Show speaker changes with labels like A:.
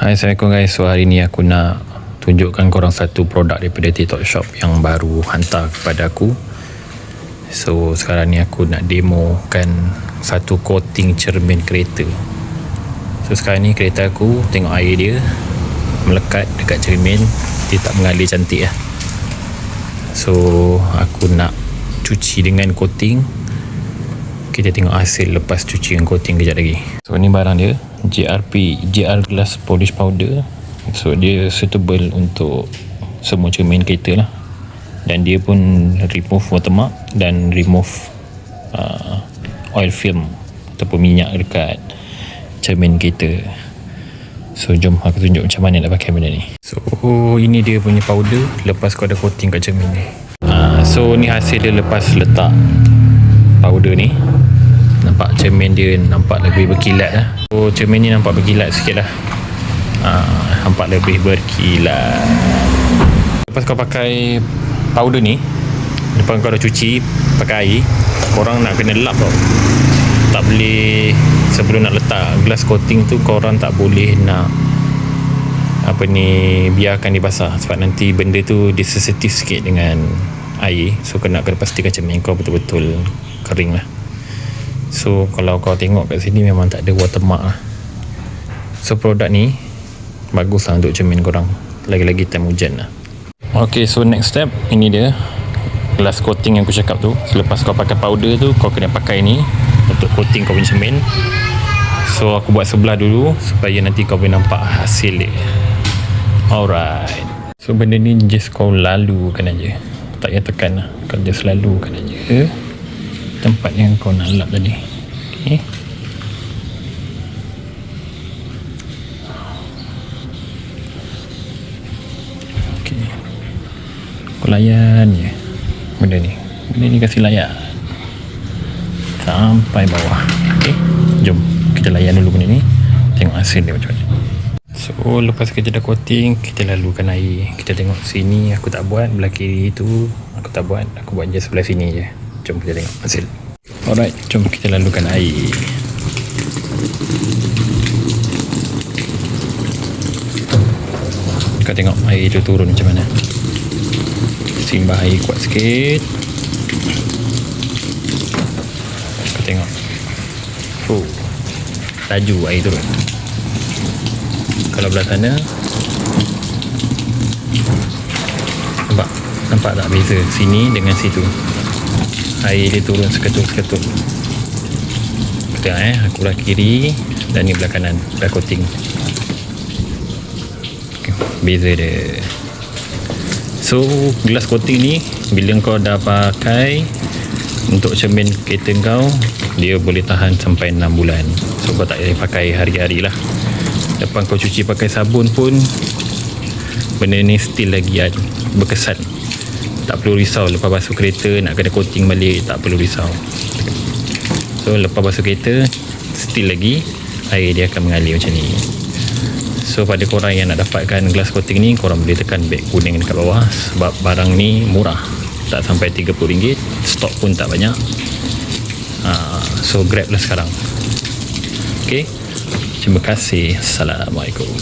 A: Hai, Assalamualaikum guys. So hari ni aku nak tunjukkan korang satu produk daripada TikTok Shop yang baru hantar kepada aku. So sekarang ni aku nak demokan satu coating cermin kereta. So sekarang ni kereta aku, tengok air dia melekat dekat cermin, dia tak mengalir cantik lah. So aku nak cuci dengan coating. Kita tengok hasil lepas cuci dengan coating kejap lagi. So ni barang dia, GR Glass Polish Powder. So dia suitable untuk semua cermin kereta lah. Dan dia pun remove watermark dan remove oil film ataupun minyak dekat cermin kereta. So jom aku tunjuk macam mana nak pakai benda ni. So ini dia punya powder lepas kau ada coating kat cermin ni. So ni hasil dia lepas letak powder ni. Nampak cermin dia nampak lebih berkilat lah. So cermin ni nampak berkilat sikit lah. Nampak lebih berkilat. Lepas kau pakai powder ni, lepas kau dah cuci pakai air, korang nak kena lap tau. Tak boleh, sebelum nak letak glass coating tu, korang tak boleh nak biarkan dia basah. Sebab nanti benda tu dia sensitif sikit dengan air. So kena pastikan cermin kau betul-betul kering lah. So kalau kau tengok kat sini memang tak ada watermark lah. So produk ni bagus lah untuk cermin korang, lagi-lagi time hujan lah. Ok, so next step, ini dia glass coating yang aku cakap tu. Selepas kau pakai powder tu, kau kena pakai ni untuk coating kau punya cermin. So aku buat sebelah dulu supaya nanti kau boleh nampak hasil dia. Alright, so benda ni just kau lalukan aja, tak payah tekan lah. Kau just lalukan aja tempat yang kau nak lap tadi. Okay. Okay. Kau layan je benda ni kasih layan sampai bawah. Okay, jom kita layan dulu benda ni, tengok hasil dia macam mana. So lepas kita dah coating, kita lalukan air. Kita tengok sini aku tak buat, belah kiri tu aku tak buat, aku buat je sebelah sini je. Jom kita tengok hasil. Alright, jom kita lalukan air. Kau tengok air tu turun macam mana. Simbah air kuat sikit. Kau tengok, laju air turun. Kalau belah sana, nampak tak beza sini dengan situ. Air dia turun seketul-seketul. Kita aku belah kiri dan ni belah kanan, belah coating. Okay, beza dia. So glass coating ni bila kau dah pakai untuk cermin kereta kau, dia boleh tahan sampai 6 bulan. So kau tak payah pakai hari-hari lah. Lepas kau cuci pakai sabun pun, benda ni still lagi berkesan. Tak perlu risau lepas basuh kereta nak kena coating balik, tak perlu risau. So lepas basuh kereta still lagi air dia akan mengalir macam ni. So pada korang yang nak dapatkan glass coating ni, korang boleh tekan beg kuning dekat bawah. Sebab barang ni murah, tak sampai RM30, stok pun tak banyak. So grab lah sekarang. Ok, terima kasih. Assalamualaikum.